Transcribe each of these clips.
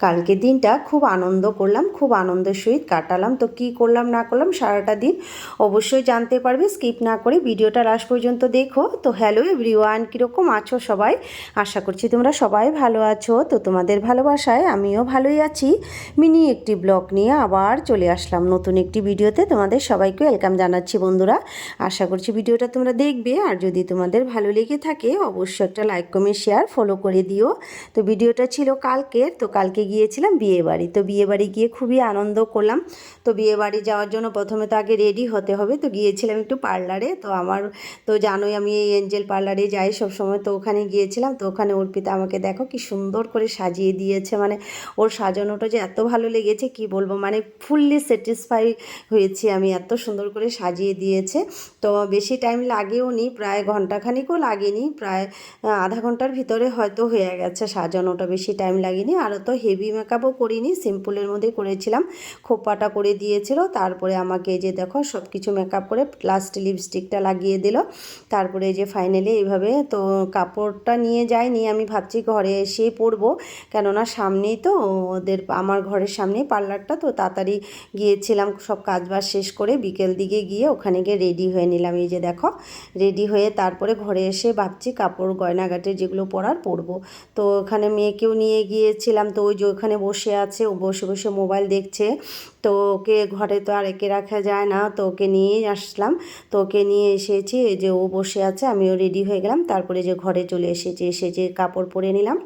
কালকের দিনটা খুব আনন্দ করলাম, খুব আনন্দের সহিত কাটালাম। তো কী করলাম না করলাম সারাটা দিন অবশ্যই জানতে পারবে, স্কিপ না করে ভিডিওটা লাস্ট পর্যন্ত দেখো। তো হ্যালো এভরিওয়ান, কীরকম আছো সবাই? আশা করছি তোমরা সবাই ভালো আছো। তো তোমাদের ভালোবাসায় আমিও ভালোই আছি। মিনি একটি ব্লগ নিয়ে আবার চলে আসলাম নতুন একটি ভিডিওতে। তোমাদের সবাইকে ওয়েলকাম জানাচ্ছি বন্ধুরা। আশা করছি ভিডিওটা তোমরা দেখবে, আর যদি তোমাদের ভালো লেগে থাকে অবশ্যই একটা লাইক কমেন্ট শেয়ার ফলো করে দিও। তো ভিডিওটা ছিল কালকের। তো কালকে গিয়েছিলাম বিয়েবাড়ি। তো বিয়েবাড়ি গিয়ে খুবই আনন্দ করলাম। তো বিয়েবাড়ি যাওয়ার জন্য প্রথমে তো আগে রেডি হতে হবে। তো গিয়েছিলাম একটু পার্লারে। তো আমার তো জানোই আমি এই এঞ্জেল পার্লারে যাই সবসময়। তো ওখানে গিয়েছিলাম। তো ওখানে অর্পিতা আমাকে দেখো কি সুন্দর করে সাজিয়ে দিয়েছে। মানে ওর সাজানোটা যে এত ভালো লেগেছে কি বলবো, মানে ফুললি স্যাটিসফাই হয়েছি আমি, এত সুন্দর করে সাজিয়ে দিয়েছে। তো বেশি টাইম লাগেও নি, প্রায় ঘন্টাখানিকও লাগেনি, প্রায় আধা ঘন্টার ভিতরে হয়তো হয়ে গেছে সাজানোটা, বেশি টাইম লাগেনি। আর তো হেভি মেকআপও করিনি, সিম্পলের মধ্যে করেছিলাম। খোপাটা করে দিয়েছিল, তারপরে আমাকে এই যে দেখো সব কিছু মেকআপ করে লাস্টে লিপস্টিকটা লাগিয়ে দিল। তারপরে এই যে ফাইনালি এইভাবে। তো কাপড়টা নিয়ে যাইনি, আমি ভাবছি ঘরে এসেই পরবো, কেননা সামনেই তো ওদের, আমার ঘরের সামনেই পার্লারটা। তো তাড়াতাড়ি গিয়েছিলাম সব কাজবাজ শেষ করে, বিকেল দিকে গিয়ে ওখানে গিয়ে রেডি হয়ে নিলাম। এই যে দেখো রেডি হয়ে তারপরে ঘরে এসে ভাবছি কাপড় গয়নাগাটের যেগুলো পরার পরবো। তো ওখানে মেয়েকেও নিয়ে গিয়েছিলাম। তো ওই যে ওখানে বসে আছে, ও বসে বসে মোবাইল দেখছে। তো ওকে ঘরে তো আর একে রাখা যায় না, তো ওকে নিয়েই আসলাম। তো ওকে নিয়ে এসেছি, এই যে ও বসে আছে, আমিও রেডি হয়ে গেলাম। তারপরে যে ঘরে চলে এসেছি, এসে যে কাপড় পরে নিলাম।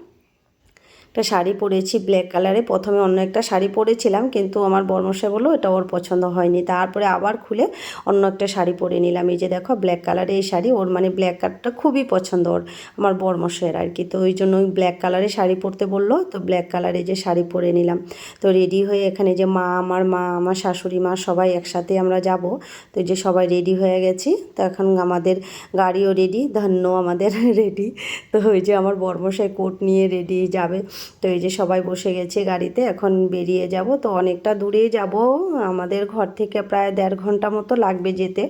একটা শাড়ি পরেছি ব্ল্যাক কালারে। প্রথমে অন্য একটা শাড়ি পরেছিলাম, কিন্তু আমার বরমশাই বললো এটা ওর পছন্দ হয়নি। তারপরে আবার খুলে অন্য একটা শাড়ি পরে নিলাম। এই যে দেখো ব্ল্যাক কালারে এই শাড়ি, ওর মানে ব্ল্যাক কালারটা খুবই পছন্দ ওর, আমার বরমশাইয়ের আর কি। তো ওই জন্য ওই ব্ল্যাক কালারে শাড়ি পরতে বললো, তো ব্ল্যাক কালারে যে শাড়ি পরে নিলাম। তো রেডি হয়ে এখানে যে মা, আমার শাশুড়ি মা সবাই একসাথে আমরা যাব। তো এই যে সবাই রেডি হয়ে গেছি। তো এখন আমাদের গাড়িও রেডি, ধন্য আমাদের রেডি। তো ওই যে আমার বরমশাই কোট নিয়ে রেডি যাবে। তো এই যে সবাই বসে গেছে গাড়িতে, এখন বেরিয়ে যাব। তো অনেকটা দূরেই যাব, আমাদের ঘর থেকে প্রায় 1.5 ঘন্টা মতো লাগবে যেতে।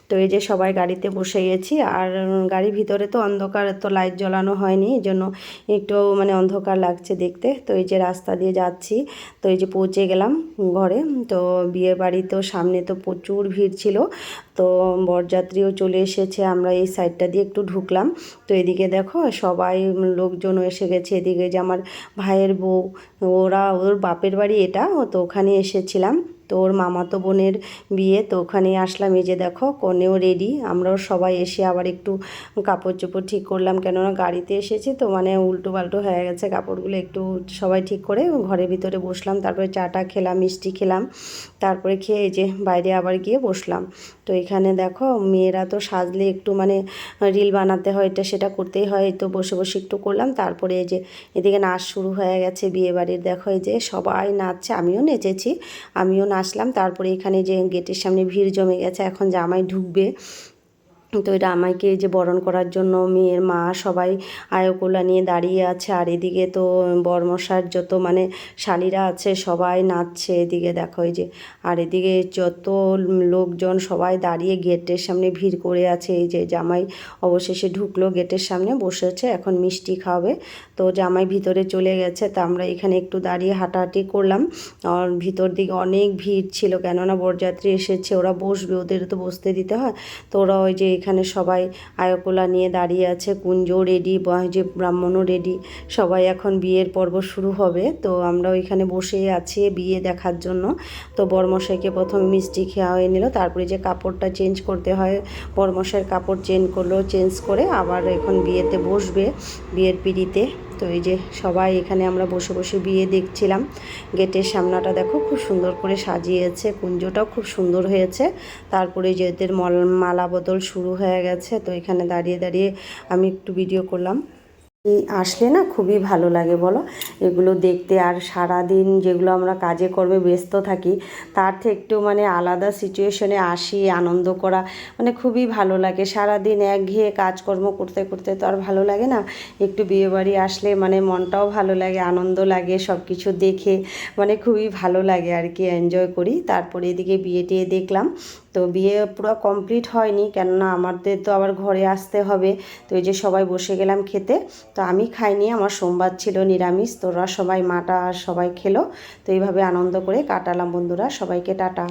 তো এই যে সবাই গাড়িতে বসে গেছি। আর গাড়ির ভিতরে তো অন্ধকার, তো লাইট জ্বালানো হয়নি, এই জন্য একটু মানে অন্ধকার লাগছে দেখতে। তো এই যে রাস্তা দিয়ে যাচ্ছি। তো এই যে পৌঁছে গেলাম ঘরে। তো বিয়ে বাড়ি তো সামনে তো প্রচুর ভিড় ছিল। তো বরযাত্রীও চলে এসেছে, আমরা এই সাইডটা দিয়ে একটু ঢুকলাম। তো এদিকে দেখো সবাই লোকজনও এসে গেছে। এদিকে যে আমার ভাইয়ের বউ, ওর বাপের বাড়ি এটা, তো ওখানে এসেছিলাম। তো ওর মামাতো বোনের বিয়ে, তো ওখানে আসলাম। এই যে দেখো কনেও রেডি, আমরাও সবাই এসে আবার একটু কাপড় চোপড় ঠিক করলাম, কেননা গাড়িতে এসেছি তো মানে উল্টো পাল্টো হয়ে গেছে কাপড়গুলো, একটু সবাই ঠিক করে ঘরের ভিতরে বসলাম। তারপরে চাটা খেলাম, মিষ্টি খেলাম। তারপরে খেয়ে এই যে বাইরে আবার গিয়ে বসলাম। তো এখানে দেখো মেয়েরা তো সাজলে একটু মানে রিল বানাতে হয়, এটা সেটা করতেই হয়। তো বসে বসে একটু করলাম। তারপরে এই যে এদিকে নাচ শুরু হয়ে গেছে বিয়েবাড়ির। দেখো এই যে সবাই নাচছে, আমিও নেচেছি, আমিও নাচলাম। তারপরে এখানে যে গেটের সামনে ভিড় জমে গেছে, এখন জামাই ঢুকবে। তো এটা আমাকে যে বরণ করার জন্য মেয়ের মা সবাই আয়কোলা নিয়ে দাঁড়িয়ে আছে। আর এদিকে তো বরমশার যত মানে শালিরা আছে সবাই নাচছে এদিকে দেখো এই যে। আর এদিকে যত লোকজন সবাই দাঁড়িয়ে গেটের সামনে ভিড় করে আছে। এই যে জামাই অবশেষে ঢুকলো, গেটের সামনে বসেছে, এখন মিষ্টি খাওয়াবে। তো জামাই ভিতরে চলে গেছে। তা আমরা এখানে একটু দাঁড়িয়ে হাঁটাহাঁটি করলাম। আর ভিতর দিকে অনেক ভিড় ছিল, কেননা বরযাত্রী এসেছে, ওরা বসবে, ওদের তো বসতে দিতে হয়। তো ওরা ওই যে এখানে সবাই আয়কোলা নিয়ে দাঁড়িয়ে আছে, কুঞ্জও রেডি, যে ব্রাহ্মণও রেডি, সবাই এখন বিয়ের পর্ব শুরু হবে। তো আমরা ওইখানে বসেই আছি বিয়ে দেখার জন্য। তো বরমশাইকে প্রথমে মিষ্টি খাওয়াই নিল, তারপরে যে কাপড়টা চেঞ্জ করতে হয়, বরমশাইয়ের কাপড় চেঞ্জ করলো, চেঞ্জ করে আবার এখন বিয়েতে বসবে, বিয়ের পিঁড়িতে। তো এই যে সবাই এখানে আমরা বসে বসে বিয়ে দেখছিলাম। গেটের সামনাটা দেখো খুব সুন্দর করে সাজিয়েছে, কুঞ্জটাও খুব সুন্দর হয়েছে। তারপরে যে এদের মালা বদল শুরু হয়ে গেছে। তো এখানে দাঁড়িয়ে দাঁড়িয়ে আমি একটু ভিডিও করলাম। আসলে না খুবই ভালো লাগে বলো এগুলো দেখতে। আর সারাদিন যেগুলো আমরা কাজে কর্মে ব্যস্ত থাকি, তার থেকে একটু মানে আলাদা সিচুয়েশনে আসি, আনন্দ করা মানে খুবই ভালো লাগে। সারাদিন একঘেয়ে কাজকর্ম করতে করতে তো আর ভালো লাগে না, একটু বিয়েবাড়ি আসলে মানে মনটাও ভালো লাগে, আনন্দ লাগে, সব কিছু দেখে মানে খুবই ভালো লাগে আর কি, এনজয় করি। তারপরে এদিকে বিয়ে টিয়ে দেখলাম। তো বিয়ে পুরো কমপ্লিট হয়নি, কেননা আমাদের তো আবার ঘরে আসতে হবে। তো এই যে সবাই বসে গেলাম খেতে। তো আমি খাইনি, আমার সোমবার ছিল নিরামিষ, তোরা সবাই মাটা আর সবাই খেলো। তো এইভাবে আনন্দ করে কাটালাম বন্ধুরা, সবাইকে টাটা।